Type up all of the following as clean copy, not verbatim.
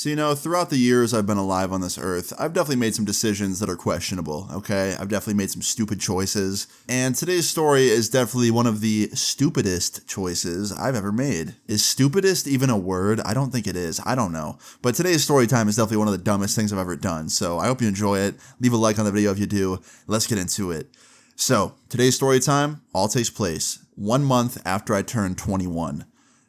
So, throughout the years I've been alive on this earth, I've definitely made some decisions that are questionable, okay? I've definitely made some stupid choices, and today's story is definitely one of the stupidest choices I've ever made. Is stupidest even a word? I don't think it is. I don't know. But today's story time is definitely one of the dumbest things I've ever done, so I hope you enjoy it. Leave a like on the video if you do. Let's get into it. So, today's story time all takes place 1 month after I turned 21.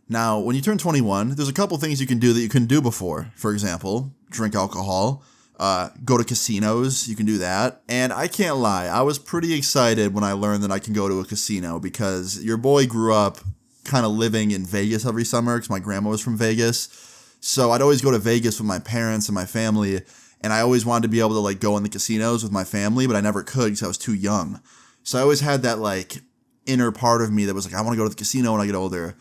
Now, when you turn 21, there's a couple things you can do that you couldn't do before. For example, drink alcohol, go to casinos, you can do that. And I can't lie, I was pretty excited when I learned that I can go to a casino because your boy grew up kind of living in Vegas every summer because my grandma was from Vegas. So I'd always go to Vegas with my parents and my family, and I always wanted to be able to go in the casinos with my family, but I never could because I was too young. So I always had that inner part of me that was I want to go to the casino when I get older.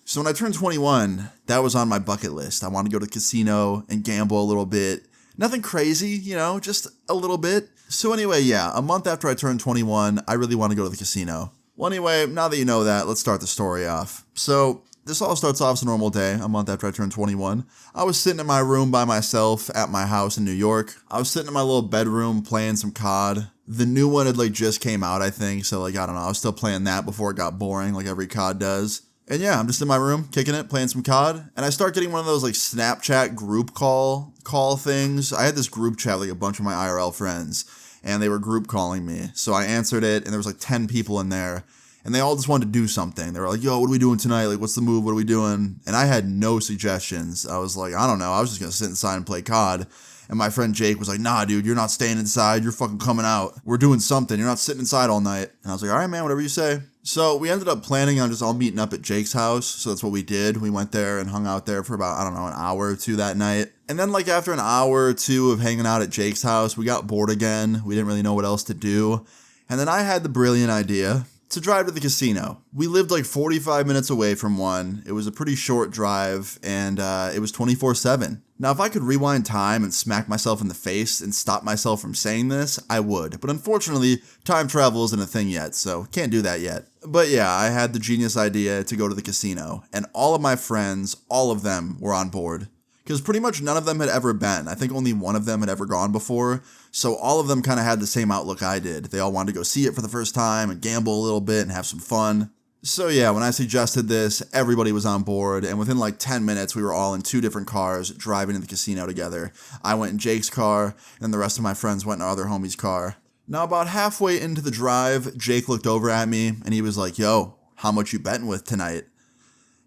So when I turned 21, that was on my bucket list. I wanted to go to the casino and gamble a little bit. Nothing crazy, just a little bit. So anyway, yeah, a month after I turned 21, I really want to go to the casino. Well, anyway, now that you know that, let's start the story off. So this all starts off as a normal day, a month after I turned 21. I was sitting in my room by myself at my house in New York. I was sitting in my little bedroom playing some COD. The new one had just came out, I think. So I don't know, I was still playing that before it got boring like every COD does. And yeah, I'm just in my room, kicking it, playing some COD, and I start getting one of those Snapchat group call things. I had this group chat with a bunch of my IRL friends, and they were group calling me. So I answered it, and there was 10 people in there, and they all just wanted to do something. They were like, yo, what are we doing tonight? What's the move? What are we doing? And I had no suggestions. I was like, I don't know. I was just going to sit inside and play COD. And my friend Jake was like, nah, dude, you're not staying inside. You're fucking coming out. We're doing something. You're not sitting inside all night. And I was like, all right, man, whatever you say. So we ended up planning on just all meeting up at Jake's house. So that's what we did. We went there and hung out there for about, an hour or two that night. And then after an hour or two of hanging out at Jake's house, we got bored again. We didn't really know what else to do. And then I had the brilliant idea to drive to the casino. We lived 45 minutes away from one. It was a pretty short drive, and it was 24/7. Now, if I could rewind time and smack myself in the face and stop myself from saying this, I would. But unfortunately, time travel isn't a thing yet, so can't do that yet. But yeah, I had the genius idea to go to the casino, and all of my friends, all of them were on board. Because pretty much none of them had ever been. I think only one of them had ever gone before. So all of them kind of had the same outlook I did. They all wanted to go see it for the first time and gamble a little bit and have some fun. So yeah, when I suggested this, everybody was on board. And within 10 minutes, we were all in 2 different cars driving to the casino together. I went in Jake's car, and the rest of my friends went in our other homie's car. Now about halfway into the drive, Jake looked over at me and he was like, yo, how much you betting with tonight?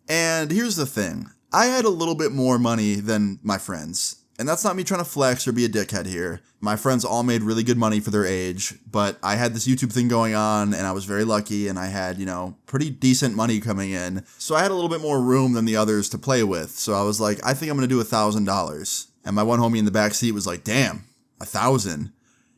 And here's the thing. I had a little bit more money than my friends. And that's not me trying to flex or be a dickhead here. My friends all made really good money for their age, but I had this YouTube thing going on and I was very lucky and I had, pretty decent money coming in. So I had a little bit more room than the others to play with. So I was like, I think I'm going to do $1,000. And my one homie in the back seat was like, damn, 1,000.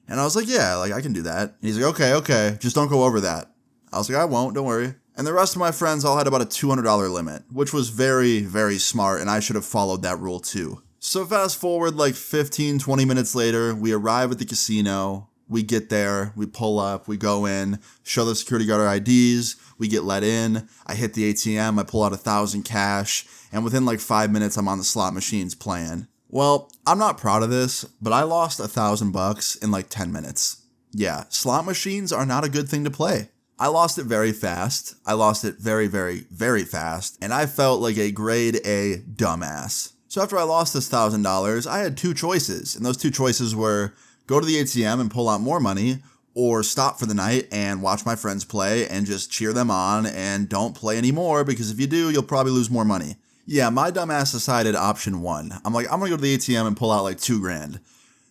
And I was like, yeah, I can do that. And he's like, okay, just don't go over that. I was like, I won't, don't worry. And the rest of my friends all had about a $200 limit, which was very, very smart, and I should have followed that rule too. So fast forward 15, 20 minutes later, we arrive at the casino, we get there, we pull up, we go in, show the security guard our IDs, we get let in, I hit the ATM, I pull out 1,000 cash, and within 5 minutes I'm on the slot machines playing. Well, I'm not proud of this, but I lost $1,000 in 10 minutes. Yeah, slot machines are not a good thing to play. I lost it very fast. I lost it very, very, very fast. And I felt like a grade A dumbass. So after I lost this $1,000, I had 2 choices. And those 2 choices were go to the ATM and pull out more money, or stop for the night and watch my friends play and just cheer them on and don't play anymore, because if you do, you'll probably lose more money. Yeah, my dumbass decided option 1. I'm like, I'm gonna go to the ATM and pull out $2,000.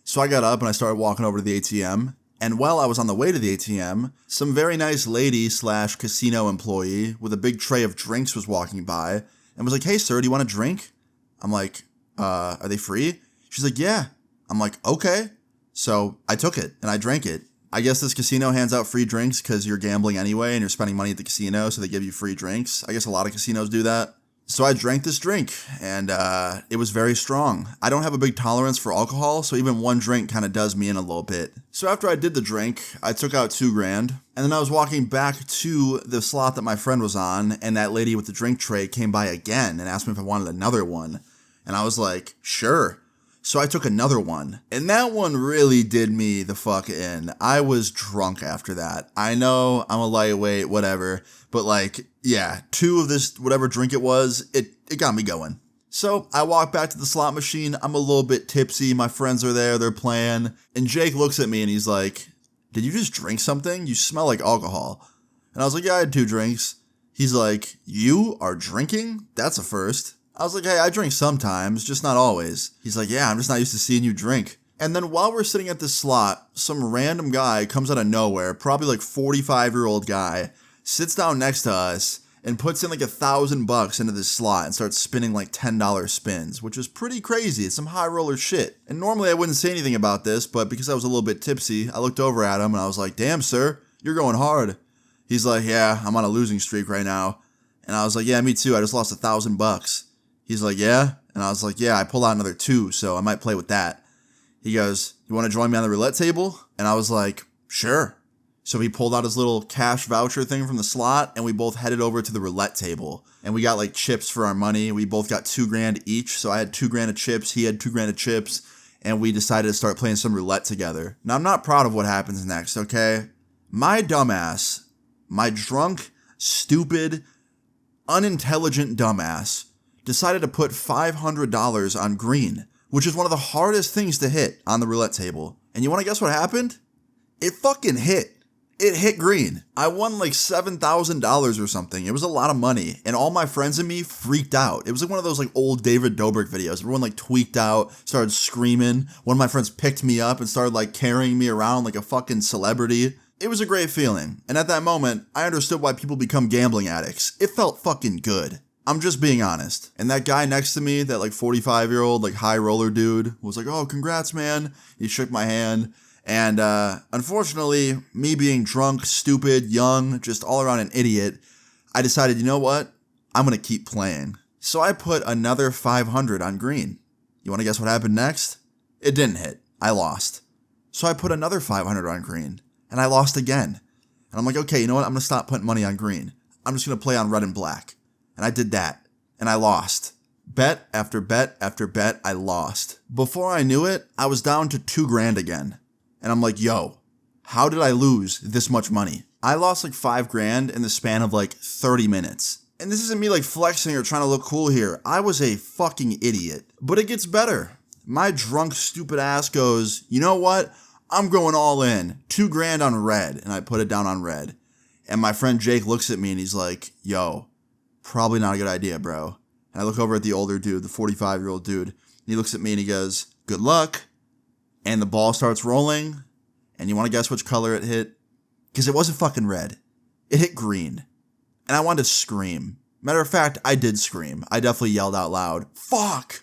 So I got up and I started walking over to the ATM. And while I was on the way to the ATM, some very nice lady / casino employee with a big tray of drinks was walking by and was like, hey, sir, do you want a drink? I'm like, are they free? She's like, yeah. I'm like, okay. So I took it and I drank it. I guess this casino hands out free drinks because you're gambling anyway and you're spending money at the casino, so they give you free drinks. I guess a lot of casinos do that. So I drank this drink, and it was very strong. I don't have a big tolerance for alcohol, so even one drink kind of does me in a little bit. So after I did the drink, I took out $2,000, and then I was walking back to the slot that my friend was on, and that lady with the drink tray came by again and asked me if I wanted another one. And I was like, sure. So I took another one, and that one really did me the fuck in. I was drunk after that. I know I'm a lightweight, whatever, but like, yeah, 2 of this, whatever drink it was, it got me going. So I walk back to the slot machine. I'm a little bit tipsy. My friends are there. They're playing. And Jake looks at me and he's like, did you just drink something? You smell like alcohol. And I was like, yeah, I had 2 drinks. He's like, you are drinking? That's a first. I was like, hey, I drink sometimes, just not always. He's like, yeah, I'm just not used to seeing you drink. And then while we're sitting at this slot, some random guy comes out of nowhere, probably like 45-year-old guy, sits down next to us and puts in like $1,000 into this slot and starts spinning like $10 spins, which is pretty crazy. It's some high roller shit. And normally I wouldn't say anything about this, but because I was a little bit tipsy, I looked over at him and I was like, damn, sir, you're going hard. He's like, yeah, I'm on a losing streak right now. And I was like, yeah, me too. I just lost $1,000. He's like, yeah? And I was like, yeah, I pulled out another 2, so I might play with that. He goes, you want to join me on the roulette table? And I was like, sure. So he pulled out his little cash voucher thing from the slot, and we both headed over to the roulette table. And we got like chips for our money. We both got $2,000 each. So I had $2,000 of chips. He had $2,000 of chips. And we decided to start playing some roulette together. Now, I'm not proud of what happens next, okay? My dumbass, my drunk, stupid, unintelligent dumbass decided to put $500 on green, which is one of the hardest things to hit on the roulette table. And you want to guess what happened? It fucking hit. It hit green. I won like $7,000 or something. It was a lot of money. And all my friends and me freaked out. It was like one of those like old David Dobrik videos. Everyone like tweaked out, started screaming. One of my friends picked me up and started like carrying me around like a fucking celebrity. It was a great feeling. And at that moment, I understood why people become gambling addicts. It felt fucking good. I'm just being honest. And that guy next to me, that like 45-year-old like high roller dude, was like, oh, congrats, man. He shook my hand. And unfortunately, me being drunk, stupid, young, just all around an idiot, I decided, you know what? I'm going to keep playing. So I put another 500 on green. You want to guess what happened next? It didn't hit. I lost. So I put another 500 on green. And I lost again. And I'm like, okay, you know what? I'm going to stop putting money on green. I'm just going to play on red and black. And I did that. And I lost. Bet after bet after bet, I lost. Before I knew it, I was down to $2,000 again. And I'm like, yo, how did I lose this much money? I lost like $5,000 in the span of like 30 minutes. And this isn't me like flexing or trying to look cool here. I was a fucking idiot. But it gets better. My drunk, stupid ass goes, you know what? I'm going all in. $2,000 on red. And I put it down on red. And my friend Jake looks at me and he's like, yo, probably not a good idea, bro. And I look over at the older dude, the 45-year-old dude. And he looks at me and he goes, good luck. And the ball starts rolling, and you want to guess which color it hit? Because it wasn't fucking red. It hit green. And I wanted to scream. Matter of fact, I did scream. I definitely yelled out loud, fuck!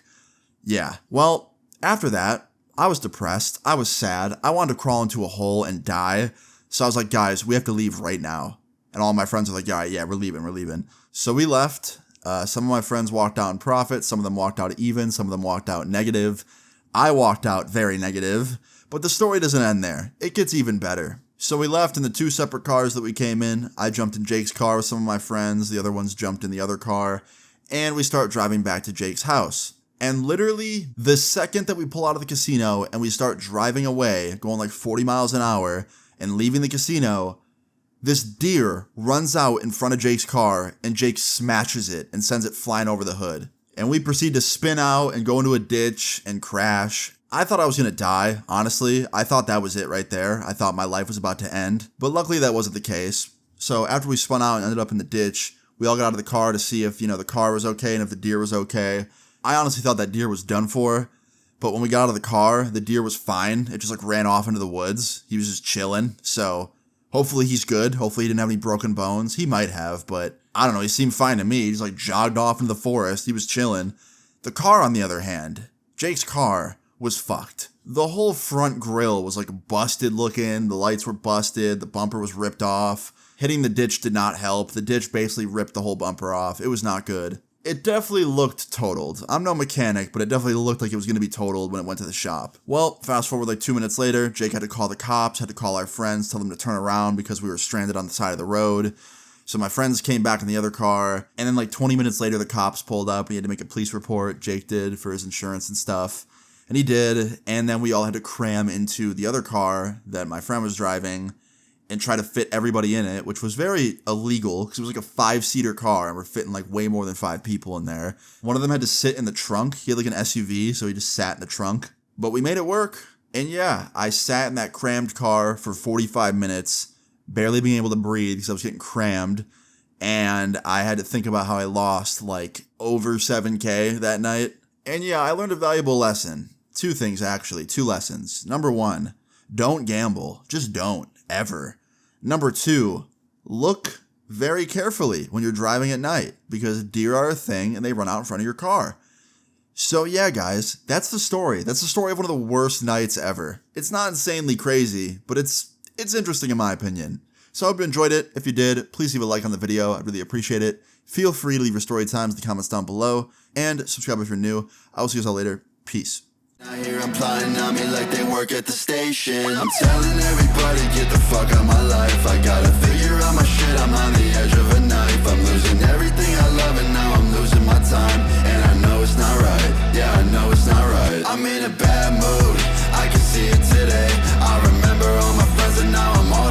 Yeah, well, after that, I was depressed. I was sad. I wanted to crawl into a hole and die. So I was like, guys, we have to leave right now. And all my friends were like, yeah, we're leaving. So we left. Some of my friends walked out in profit. Some of them walked out even. Some of them walked out negative. I walked out very negative, but the story doesn't end there. It gets even better. So we left in the 2 separate cars that we came in. I jumped in Jake's car with some of my friends. The other ones jumped in the other car. And we start driving back to Jake's house. And literally, the second that we pull out of the casino and we start driving away, going like 40 miles an hour and leaving the casino, this deer runs out in front of Jake's car and Jake smashes it and sends it flying over the hood. And we proceed to spin out and go into a ditch and crash. I thought I was going to die, honestly. I thought that was it right there. I thought my life was about to end. But luckily that wasn't the case. So after we spun out and ended up in the ditch, we all got out of the car to see if, the car was okay and if the deer was okay. I honestly thought that deer was done for. But when we got out of the car, the deer was fine. It just like ran off into the woods. He was just chilling. So hopefully he's good. Hopefully he didn't have any broken bones. He might have, but I don't know. He seemed fine to me. He just like jogged off into the forest. He was chilling. The car, on the other hand, Jake's car was fucked. The whole front grille was like busted looking. The lights were busted. The bumper was ripped off. Hitting the ditch did not help. The ditch basically ripped the whole bumper off. It was not good. It definitely looked totaled. I'm no mechanic, but it definitely looked like it was going to be totaled when it went to the shop. Well, fast forward like 2 minutes later, Jake had to call the cops, had to call our friends, tell them to turn around because we were stranded on the side of the road. So my friends came back in the other car, and then like 20 minutes later, the cops pulled up. He had to make a police report, Jake did, for his insurance and stuff. And he did, and then we all had to cram into the other car that my friend was driving and try to fit everybody in it, which was very illegal because it was like a 5-seater car and we're fitting like way more than 5 people in there. One of them had to sit in the trunk. He had like an SUV, so he just sat in the trunk. But we made it work. And yeah, I sat in that crammed car for 45 minutes, barely being able to breathe because I was getting crammed. And I had to think about how I lost like over 7K that night. And yeah, I learned a valuable lesson. 2 things actually, 2 lessons. Number 1, don't gamble. Just don't, ever. Number 2, look very carefully when you're driving at night because deer are a thing and they run out in front of your car. So yeah, guys, that's the story. That's the story of one of the worst nights ever. It's not insanely crazy, but it's interesting in my opinion. So I hope you enjoyed it. If you did, please leave a like on the video. I'd really appreciate it. Feel free to leave your story times in the comments down below and subscribe if you're new. I will see you all later. Peace. I hear them plotting on me like they work at the station. I'm telling everybody, get the fuck out my life. I gotta figure out my shit, I'm on the edge of a knife. I'm losing everything I love and now I'm losing my time. And I know it's not right, yeah I know it's not right. I'm in a bad mood, I can see it today. I remember all my friends and now I'm all